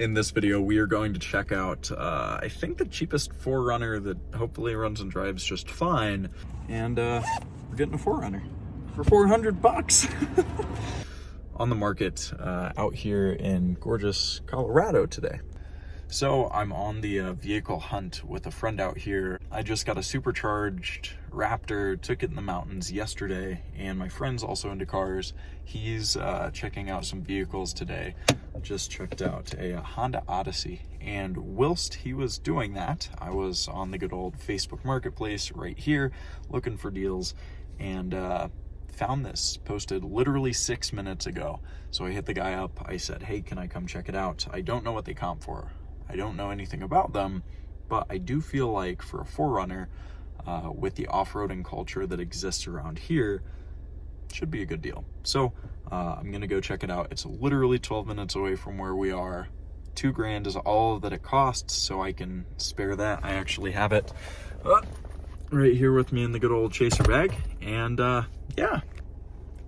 In this video, we are going to check out, I think the cheapest 4Runner that hopefully runs and drives just fine. And we're getting a 4Runner for 400 bucks on the market out here in gorgeous Colorado today. So I'm on the vehicle hunt with a friend out here. I just got a supercharged Raptor, took it in the mountains yesterday, and my friend's also into cars. He's checking out some vehicles today. Just checked out a Honda Odyssey, and whilst he was doing that, I was on the good old Facebook Marketplace right here looking for deals, and found this posted literally 6 minutes ago. So I hit the guy up. I said, hey, can I come check it out? I don't know what they comp for. I don't know anything about them, but I do feel like for a 4Runner, with the off-roading culture that exists around here, should be a good deal. So I'm gonna go check it out. It's literally 12 minutes away from where we are. $2,000 is all that it costs, so I can spare that. I actually have it right here with me in the good old chaser bag, and yeah,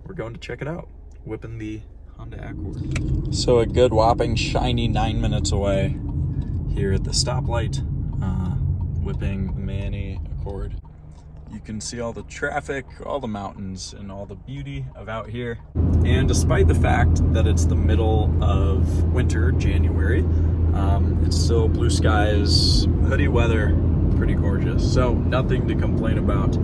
we're going to check it out. Whipping the Honda Accord. So a good whopping shiny 9 minutes away here at the stoplight, whipping the Manny Accord. You can see all the traffic, all the mountains, and all the beauty of out here. And despite the fact that it's the middle of winter, January, it's still blue skies, hoodie weather, pretty gorgeous. So nothing to complain about.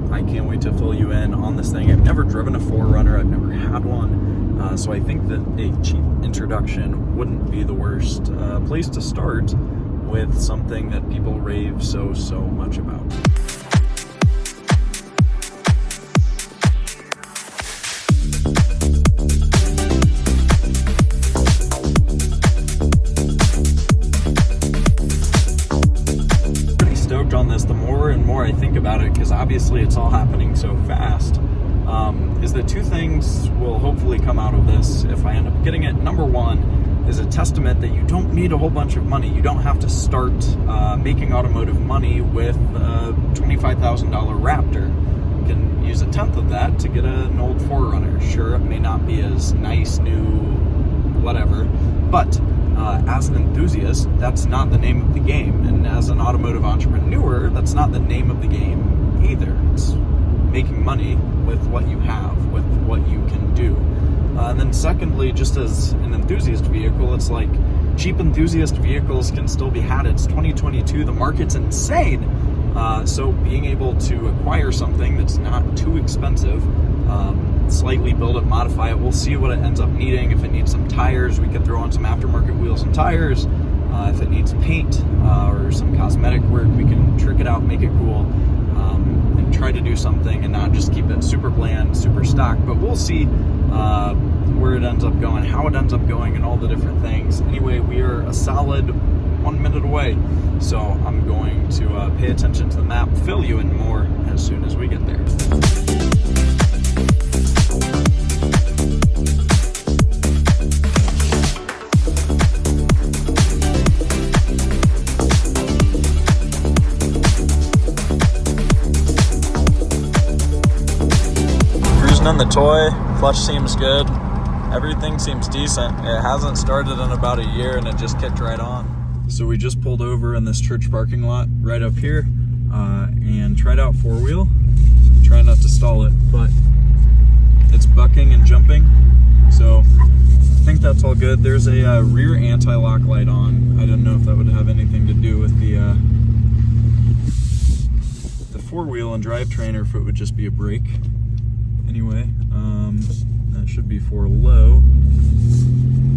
I can't wait to fill you in on this thing. I've never driven a 4Runner, I've never had one. So I think that a cheap introduction wouldn't be the worst place to start with something that people rave so much about. Pretty stoked on this. The more and more I think about it, because obviously it's all happening so fast, is that two things will hopefully come out of this if I end up getting it. Number one is a testament that you don't need a whole bunch of money. You don't have to start making automotive money with a $25,000 Raptor. You can use 1/10 of that to get an old 4Runner. Sure, it may not be as nice, new, whatever, but as an enthusiast, that's not the name of the game. And as an automotive entrepreneur, that's not the name of the game either. It's making money with what you have, with what you can do. And then secondly, just as an enthusiast vehicle, it's like cheap enthusiast vehicles can still be had. It's 2022, the market's insane. So being able to acquire something that's not too expensive, slightly build it, modify it, we'll see what it ends up needing. If it needs some tires, we could throw on some aftermarket wheels and tires. If it needs paint or some cosmetic work, we can trick it out, make it cool, and try to do something and not just keep it super bland, super stock. But we'll see where it ends up going, how it ends up going, and all the different things. Anyway, we are a solid 1 minute away, so I'm going to pay attention to the map, fill you in more as soon as we get there. Cruising on the toy, clutch seems good. Everything seems decent. It hasn't started in about a year and it just kicked right on. So we just pulled over in this church parking lot right up here and tried out 4-wheel. Try not to stall it, but it's bucking and jumping. So I think that's all good. There's a rear anti-lock light on. I don't know if that would have anything to do with the 4-wheel and drivetrain, or if it would just be a brake. Anyway, that should be 4 low.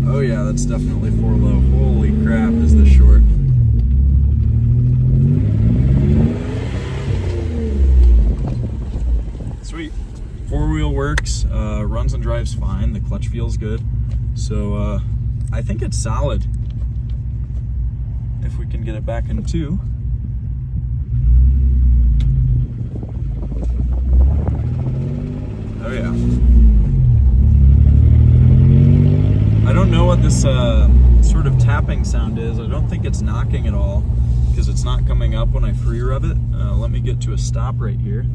Oh yeah, that's definitely 4 low. Holy crap, is this short. Sweet. 4-wheel works, runs and drives fine. The clutch feels good. So I think it's solid. If we can get it back in 2. Oh yeah. I don't know what this sort of tapping sound is. I don't think it's knocking at all because it's not coming up when I free rev it. Let me get to a stop right here.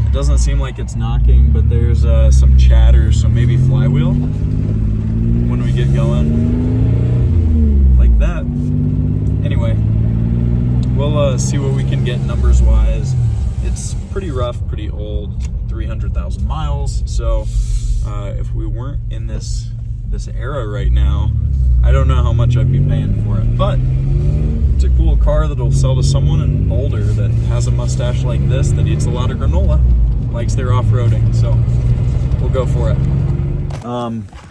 It doesn't seem like it's knocking, but there's some chatter, so maybe flywheel when we get going like that. Anyway, we'll see what we can get numbers wise. It's pretty rough, pretty old, 300,000 miles. So if we weren't in this era right now, I don't know how much I'd be paying for it, but it's a cool car that'll sell to someone in Boulder that has a mustache like this, that eats a lot of granola, likes their off-roading, so we'll go for it.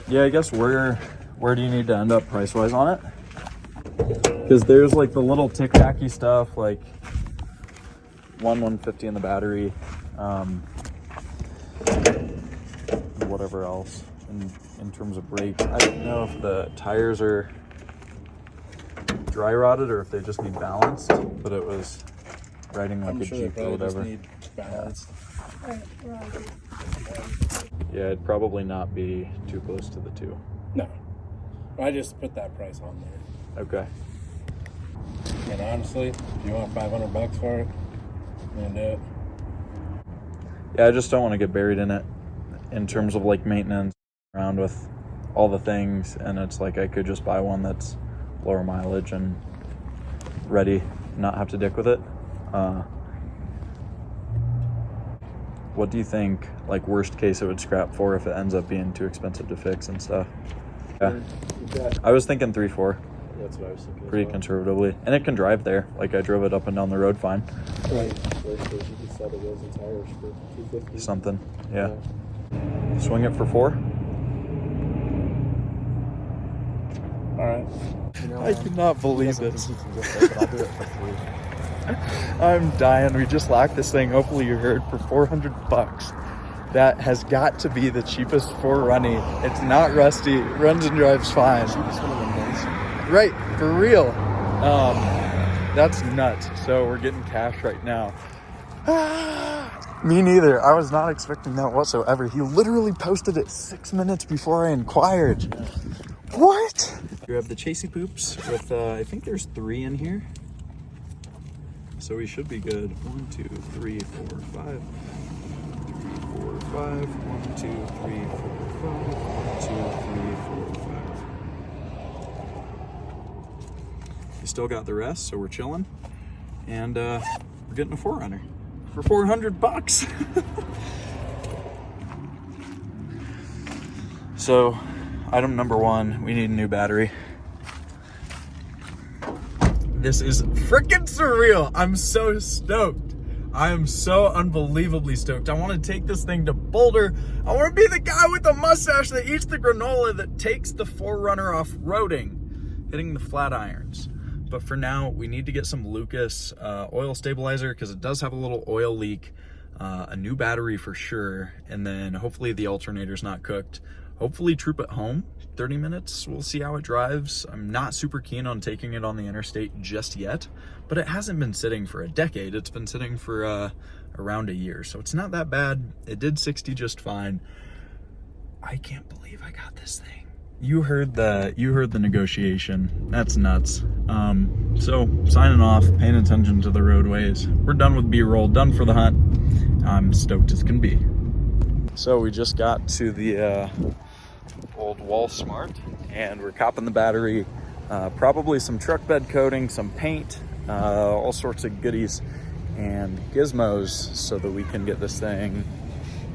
Yeah, I guess where do you need to end up price-wise on it? Because there's like the little tick-tacky stuff, like 150 in the battery, whatever else in terms of brakes. I don't know if the tires are dry rotted or if they just need balanced, but it was riding like a Jeep or whatever. Just need balanced. Yeah, it'd probably not be too close to the 2. No, I just put that price on there. Okay. And honestly, if you want $500 for it, I'm gonna do it. Yeah, I just don't want to get buried in it in terms of like maintenance around with all the things, and it's like I could just buy one that's lower mileage and ready, not have to dick with it. What do you think, like worst case it would scrap for if it ends up being too expensive to fix and stuff? Yeah, I was thinking 3.4. That's what I was thinking. Pretty conservatively, and it can drive there. Like I drove it up and down the road fine. Right. You could sell the wheels and tires for $250. Something, yeah. Swing it for 4. All right. I cannot believe this. I'll do it for 3. I'm dying. We just locked this thing, hopefully you heard, for $400. That has got to be the cheapest 4Runner. It's not rusty, runs and drives fine. Right, for real. That's nuts. So we're getting cash right now. Me neither. I was not expecting that whatsoever. He literally posted it 6 minutes before I inquired. Yeah. What? Grab the chasey poops with, I think there's 3 in here. So we should be good. 1, 2, 3, 4, 5. 3, 4, 5. 1, 2, 3, 4, 5. 1, 2, 3, 4, 5. We still got the rest, so we're chilling. And we're getting a 4Runner for $400. So, item number 1, we need a new battery. This is freaking surreal. I'm so stoked. I am so unbelievably stoked. I want to take this thing to Boulder. I want to be the guy with the mustache that eats the granola that takes the 4Runner off-roading, hitting the flat irons. But for now, we need to get some Lucas oil stabilizer because it does have a little oil leak, a new battery for sure, and then hopefully the alternator's not cooked. Hopefully troop it home, 30 minutes, we'll see how it drives. I'm not super keen on taking it on the interstate just yet, but it hasn't been sitting for a decade. It's been sitting for around a year, so it's not that bad. It did 60 just fine. I can't believe I got this thing. You heard the negotiation. That's nuts. So signing off, paying attention to the roadways. We're done with B-roll, done for the hunt. I'm stoked as can be. So we just got to the old Walmart, and we're copping the battery, probably some truck bed coating, some paint, all sorts of goodies and gizmos so that we can get this thing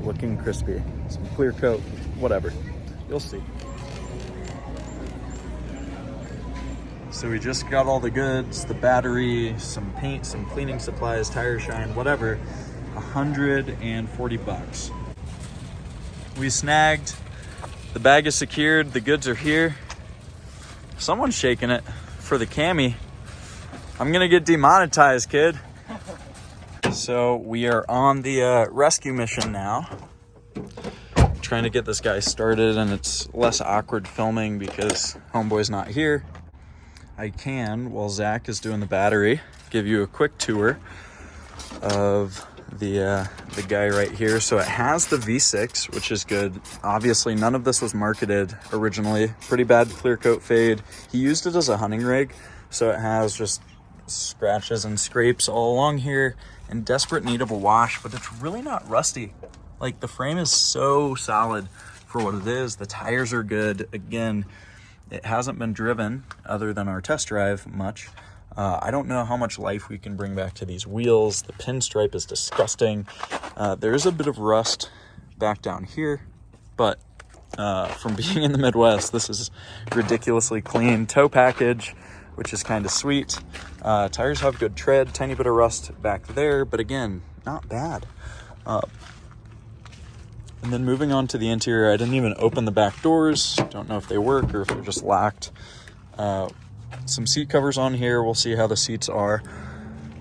looking crispy. Some clear coat, whatever. You'll see. So we just got all the goods, the battery, some paint, some cleaning supplies, tire shine, whatever, $140. We snagged, the bag is secured, the goods are here. Someone's shaking it for the cami. I'm gonna get demonetized, kid. So we are on the rescue mission now. Trying to get this guy started, and it's less awkward filming because homeboy's not here. I can, while Zach is doing the battery, give you a quick tour of the guy right here. So it has the V6, which is good. Obviously, none of this was marketed originally. Pretty bad clear coat fade. He used it as a hunting rig, so it has just scratches and scrapes all along here, in desperate need of a wash, but it's really not rusty. Like, the frame is so solid for what it is. The tires are good. Again, it hasn't been driven other than our test drive much. I don't know how much life we can bring back to these wheels. The pinstripe is disgusting. There is a bit of rust back down here, but from being in the Midwest, this is ridiculously clean. Tow package, which is kind of sweet. Tires have good tread, tiny bit of rust back there, but again, not bad. And then moving on to the interior, I didn't even open the back doors. Don't know if they work or if they're just locked. Some seat covers on here. We'll see how the seats are.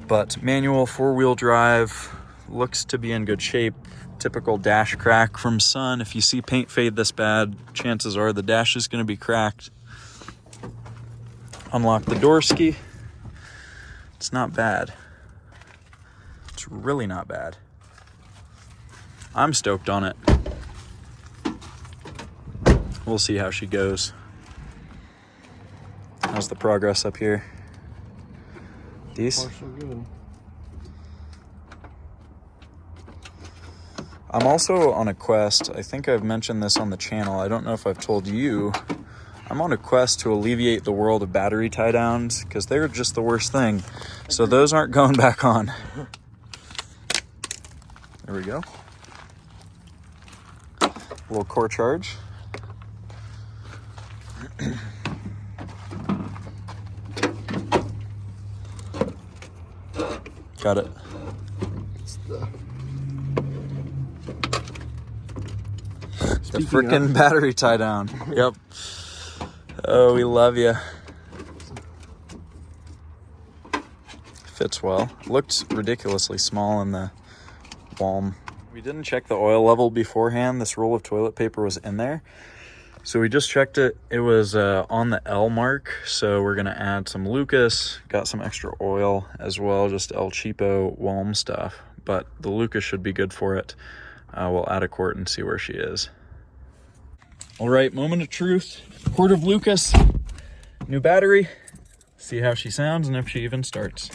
But manual 4-wheel drive, looks to be in good shape. Typical dash crack from sun. If you see paint fade this bad, chances are the dash is going to be cracked. Unlock the door ski. It's not bad. It's really not bad. I'm stoked on it. We'll see how she goes. How's the progress up here? Decent? So good. I'm also on a quest. I think I've mentioned this on the channel. I don't know if I've told you. I'm on a quest to alleviate the world of battery tie downs because they're just the worst thing. So those aren't going back on. There we go. A little core charge. Got it. It's the freaking battery tie down. Yep. Oh, we love you. Fits well. Looked ridiculously small in the Walm. We didn't check the oil level beforehand. This roll of toilet paper was in there. So we just checked it. It was on the L mark. So we're going to add some Lucas. Got some extra oil as well. Just El Cheapo Walm stuff. But the Lucas should be good for it. We'll add a quart and see where she is. All right, moment of truth. Quart of Lucas. New battery. See how she sounds and if she even starts.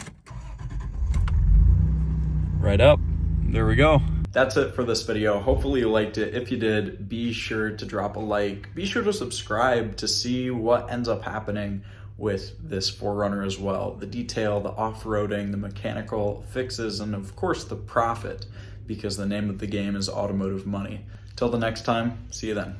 Right up. There we go. That's it for this video. Hopefully you liked it. If you did, be sure to drop a like. Be sure to subscribe to see what ends up happening with this 4Runner as well. The detail, the off-roading, the mechanical fixes, and of course the profit, because the name of the game is automotive money. Till the next time, see you then.